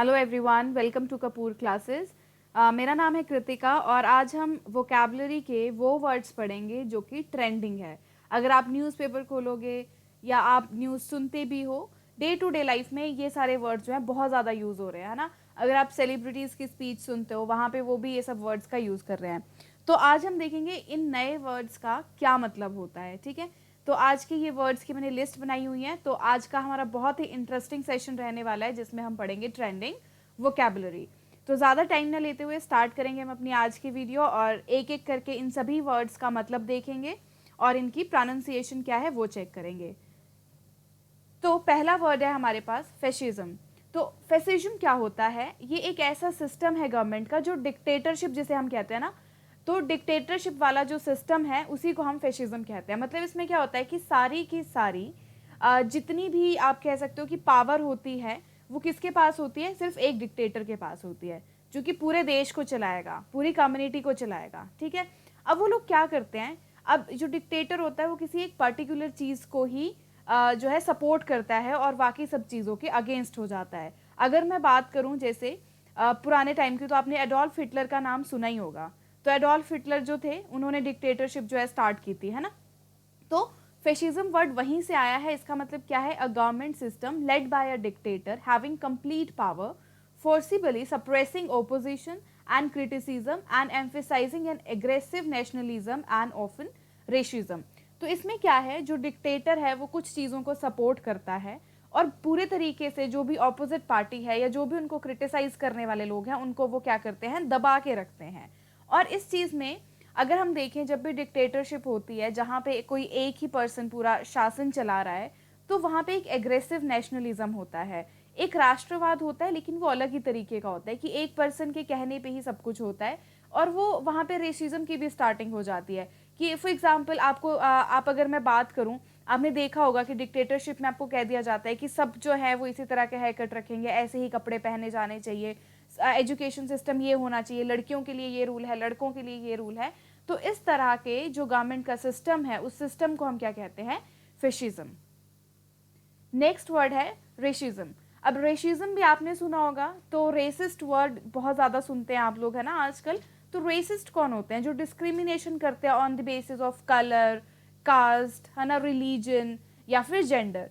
Hello everyone, welcome to Kapoor classes. मेरा नाम है कृतिका और आज हम वोकैबुलरी के वो वर्ड्स पढ़ेंगे जो कि ट्रेंडिंग है। अगर आप न्यूज़पेपर खोलोगे या आप न्यूज़ सुनते भी हो, डे टू डे लाइफ में ये सारे वर्ड्स जो हैं बहुत ज़्यादा यूज़ हो रहे हैं, है ना। अगर आप सेलिब्रिटीज़ की स्पीच सुनते हो वहाँ पे वो भी ये सब वर्ड्स का यूज़ कर रहे हैं। तो आज हम देखेंगे इन नए वर्ड्स का क्या मतलब होता है, ठीक है। तो आज के ये वर्ड्स की मैंने लिस्ट बनाई हुई है। तो आज का हमारा बहुत ही इंटरेस्टिंग सेशन रहने वाला है जिसमें हम पढ़ेंगे ट्रेंडिंग वोकैबुलरी। तो ज़्यादा टाइम न लेते हुए स्टार्ट करेंगे हम अपनी आज की वीडियो और एक एक करके इन सभी वर्ड्स का मतलब देखेंगे और इनकी प्रोनाउंसिएशन क्या है वो चेक करेंगे। तो पहला वर्ड है हमारे पास फैशिज्म। तो फैशिज्म क्या होता है? ये एक ऐसा सिस्टम है गवर्नमेंट का जो डिक्टेटरशिप जिसे हम कहते हैं ना, तो डिक्टेटरशिप वाला जो सिस्टम है उसी को हम फैशिज्म कहते हैं। मतलब इसमें क्या होता है कि सारी की सारी जितनी भी आप कह सकते हो कि पावर होती है वो किसके पास होती है? सिर्फ एक डिक्टेटर के पास होती है जो कि पूरे देश को चलाएगा, पूरी कम्युनिटी को चलाएगा, ठीक है। अब वो लोग क्या करते हैं, अब जो डिक्टेटर होता है वो किसी एक पर्टिकुलर चीज़ को ही जो है सपोर्ट करता है और बाकी सब चीज़ों के अगेंस्ट हो जाता है। अगर मैं बात करूं जैसे पुराने टाइम की, तो आपने एडोल्फ हिटलर का नाम सुना ही होगा। तो एडोल्फ हिटलर जो थे उन्होंने डिक्टेटरशिप जो है स्टार्ट की थी, है ना। तो फेशिज्म वर्ड वहीं से आया है। इसका मतलब क्या है? A government system led by a dictator having complete power, forcibly suppressing opposition and criticism and emphasizing an aggressive nationalism and often racism। तो इसमें क्या है, जो डिक्टेटर है वो कुछ चीज़ों को सपोर्ट करता है और पूरे तरीके से जो भी ऑपोजिट पार्टी है या जो भी उनको क्रिटिसाइज करने वाले लोग हैं उनको वो क्या करते हैं, दबा के रखते हैं। और इस चीज़ में अगर हम देखें, जब भी डिक्टेटरशिप होती है जहाँ पे कोई एक ही पर्सन पूरा शासन चला रहा है, तो वहाँ पे एक एग्रेसिव नेशनलिज्म होता है, एक राष्ट्रवाद होता है, लेकिन वो अलग ही तरीके का होता है कि एक पर्सन के कहने पे ही सब कुछ होता है। और वो वहाँ पे रेसिज्म की भी स्टार्टिंग हो जाती है कि फॉर एग्जांपल आपको आप अगर मैं बात करूँ, आपने देखा होगा कि डिक्टेटरशिप में आपको कह दिया जाता है कि सब जो है वो इसी तरह के हेयर कट रखेंगे, ऐसे ही कपड़े पहने जाने चाहिए, एजुकेशन सिस्टम ये होना चाहिए, लड़कियों के लिए ये रूल है, लड़कों के लिए ये रूल है। तो इस तरह के जो गवर्नमेंट का सिस्टम है उस सिस्टम को हम क्या कहते हैं? फेशिज्म। नेक्स्ट वर्ड है रेशिज्म। अब रेशिज्म भी आपने सुना होगा। तो रेसिस्ट वर्ड बहुत ज़्यादा सुनते हैं आप लोग, है ना, आजकल। तो रेसिस्ट कौन होते हैं? जो डिस्क्रिमिनेशन करते हैं on the basis of colour, caste, है ना, रिलीजन या फिर जेंडर।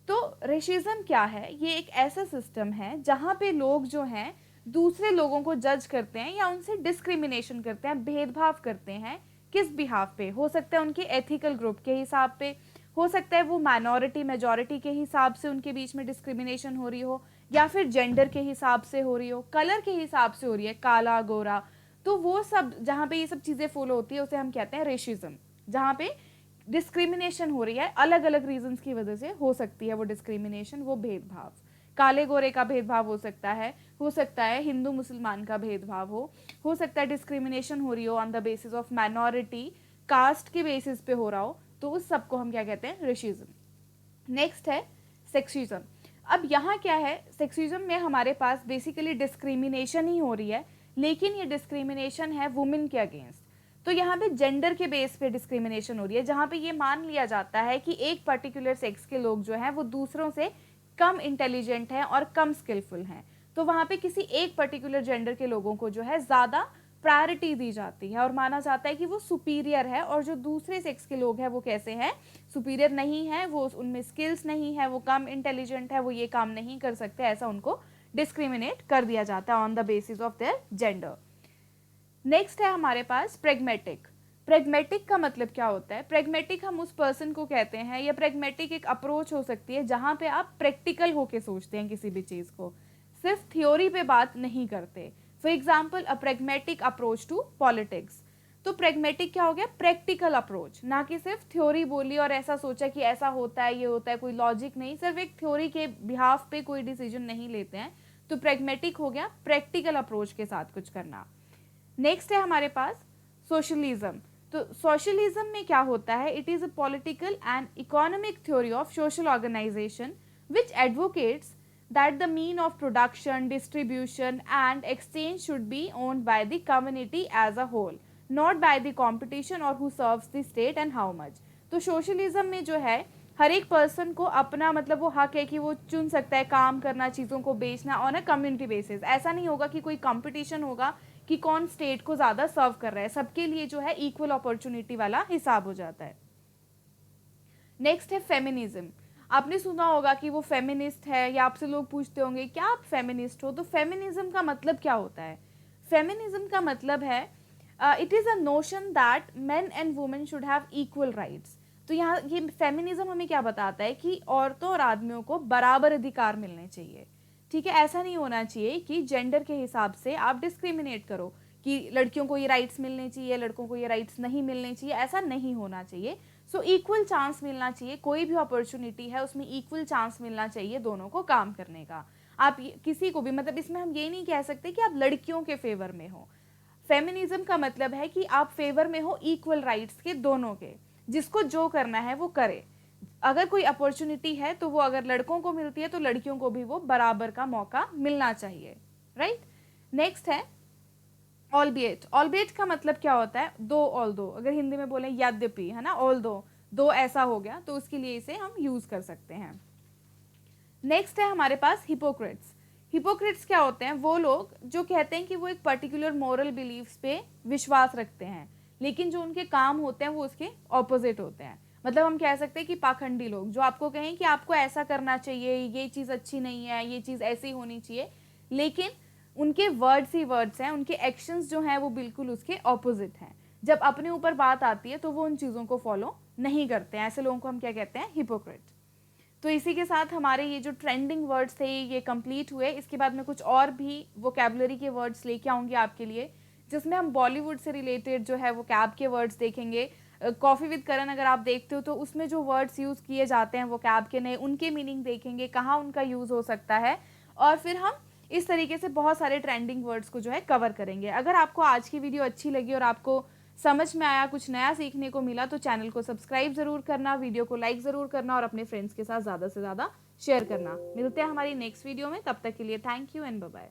तो रेशिज्म क्या है? ये एक ऐसा सिस्टम है जहाँ पे लोग जो हैं दूसरे लोगों को जज करते हैं या उनसे डिस्क्रिमिनेशन करते हैं, भेदभाव करते हैं। किस बिहाफ पे? हो सकता है उनके एथिकल ग्रुप के हिसाब पे, हो सकता है वो माइनॉरिटी मेजॉरिटी के हिसाब से उनके बीच में डिस्क्रिमिनेशन हो रही हो, या फिर जेंडर के हिसाब से हो रही हो, कलर के हिसाब से हो रही है, काला गोरा। तो वो सब जहाँ पे ये सब चीज़ें फॉलो होती है उसे हम कहते हैं रेशिज्म। जहाँ पे डिस्क्रिमिनेशन हो रही है, अलग अलग रीजंस की वजह से हो सकती है वो डिस्क्रिमिनेशन, वो भेदभाव। काले गोरे का भेदभाव हो सकता है हिंदू मुसलमान का भेदभाव हो सकता है डिस्क्रिमिनेशन हो रही हो on the basis of minority, caste के बेसिस पे हो रहा हो। तो उस सब को हम क्या कहते हैं? रेशिज्म। नेक्स्ट है सेक्सिज्म। अब यहाँ क्या है, सेक्सिज्म में हमारे पास बेसिकली डिस्क्रिमिनेशन ही हो रही है, लेकिन ये डिस्क्रिमिनेशन है वुमेन के अगेंस्ट। तो यहाँ पे जेंडर के बेस पे डिस्क्रिमिनेशन हो रही है, जहाँ पे ये मान लिया जाता है कि एक पर्टिकुलर सेक्स के लोग जो हैं वो दूसरों से कम इंटेलिजेंट हैं और कम स्किलफुल हैं। तो वहाँ पे किसी एक पर्टिकुलर जेंडर के लोगों को जो है ज़्यादा प्रायोरिटी दी जाती है और माना जाता है कि वो सुपीरियर है, और जो दूसरे सेक्स के लोग हैं वो कैसे हैं? सुपीरियर नहीं है, वो उनमें स्किल्स नहीं है, वो कम इंटेलिजेंट है, वो ये काम नहीं कर सकते, ऐसा उनको डिस्क्रिमिनेट कर दिया जाता है on the basis of their gender. Next है हमारे पास प्रेगमेटिक। प्रेगमेटिक का मतलब क्या होता है? प्रेगमेटिक हम उस पर्सन को कहते हैं, या प्रेगमेटिक एक अप्रोच हो सकती है जहाँ पे आप प्रैक्टिकल होके सोचते हैं किसी भी चीज़ को, सिर्फ थ्योरी पे बात नहीं करते। For example a pragmatic approach to politics. तो प्रेगमेटिक क्या हो गया? प्रैक्टिकल अप्रोच, ना कि सिर्फ थ्योरी बोली और ऐसा सोचा कि ऐसा होता है, ये होता है, कोई लॉजिक नहीं, सिर्फ एक थ्योरी के बिहाफ पे कोई डिसीजन नहीं लेते हैं। तो प्रेगमेटिक हो गया प्रैक्टिकल अप्रोच के साथ कुछ करना। नेक्स्ट है हमारे पास सोशलिज्म। तो सोशलिज्म में क्या होता है? It is a political and economic theory of social organisation which advocates that the mean of production, distribution and exchange should be owned by the community as a whole, not by the competition or who serves the state and how much। तो socialism में जो है हर एक person को अपना मतलब वो हक है कि वो चुन सकता है काम करना, चीज़ों को बेचना ऑन अ कम्युनिटी बेसिस। ऐसा नहीं होगा कि कोई कंपटीशन होगा कि कौन स्टेट को ज़्यादा सर्व कर रहा है, सबके लिए जो है इक्वल अपॉर्चुनिटी वाला हिसाब हो जाता है। नेक्स्ट है फेमिनिज्म। आपने सुना होगा कि वो फेमिनिस्ट है, या आपसे लोग पूछते होंगे क्या आप फेमिनिस्ट हो, तो फेमिनिज्म का मतलब क्या होता है? फेमिनिज्म का मतलब है it is a notion that main and women should have equal rights. तो यहाँ ये फेमिनिज्म हमें क्या बताता है कि औरतों और आदमियों को बराबर अधिकार मिलने चाहिए। ठीक है, ऐसा नहीं होना चाहिए कि जेंडर के हिसाब से आप डिस्क्रिमिनेट करो कि लड़कियों को ये राइट्स मिलने चाहिए, लड़कों को ये राइट्स नहीं मिलने चाहिए, ऐसा नहीं होना चाहिए। सो इक्वल चांस मिलना चाहिए, कोई भी अपॉर्चुनिटी है उसमें इक्वल चांस मिलना चाहिए दोनों को काम करने का। आप किसी को भी, मतलब इसमें हम ये नहीं कह सकते कि आप लड़कियों के फेवर में हो। फेमिनिज्म का मतलब है कि आप फेवर में हो इक्वल राइट्स के दोनों के, जिसको जो करना है वो करे। अगर कोई अपॉर्चुनिटी है तो वो अगर लड़कों को मिलती है तो लड़कियों को भी वो बराबर का मौका मिलना चाहिए, राइट। नेक्स्ट है ऑलबिएट। ऑलबिएट का मतलब क्या होता है? दो, ऑल दो, अगर हिंदी में बोले यद्यपि, है ना, ऑल दो ऐसा हो गया तो उसके लिए इसे हम यूज कर सकते हैं। नेक्स्ट है हमारे पास हिपोक्रेट्स। हिपोक्रेट्स क्या होते हैं? वो लोग जो कहते हैं कि वो एक पर्टिकुलर मोरल बिलीफ्स पे विश्वास रखते हैं, लेकिन जो उनके काम होते हैं वो उसके ऑपोजिट होते हैं। मतलब हम कह सकते हैं कि पाखंडी लोग जो आपको कहें कि आपको ऐसा करना चाहिए, ये चीज़ अच्छी नहीं है, ये चीज़ ऐसी होनी चाहिए, लेकिन उनके वर्ड्स ही वर्ड्स हैं, उनके एक्शंस जो हैं वो बिल्कुल उसके ऑपोजिट हैं। जब अपने ऊपर बात आती है तो वो उन चीज़ों को फॉलो नहीं करते हैं। ऐसे लोगों को हम क्या कहते हैं? हिपोक्रेट। तो इसी के साथ हमारे ये जो ट्रेंडिंग वर्ड्स थे ये कंप्लीट हुए। इसके बाद मैं कुछ और भी वोकैबुलरी के वर्ड्स लेके आऊँगी आपके लिए, जिसमें हम बॉलीवुड से रिलेटेड जो है वोकैब के वर्ड्स देखेंगे। कॉफ़ी विद करण अगर आप देखते हो तो उसमें जो वर्ड्स यूज़ किए जाते हैं वोकैब के नए, उनके मीनिंग देखेंगे, कहाँ उनका यूज़ हो सकता है, और फिर हम इस तरीके से बहुत सारे ट्रेंडिंग वर्ड्स को जो है कवर करेंगे। अगर आपको आज की वीडियो अच्छी लगी और आपको समझ में आया, कुछ नया सीखने को मिला, तो चैनल को सब्सक्राइब ज़रूर करना, वीडियो को लाइक ज़रूर करना और अपने फ्रेंड्स के साथ ज़्यादा से ज़्यादा शेयर करना। मिलते हैं हमारी नेक्स्ट वीडियो में, तब तक के लिए thank you and bye bye.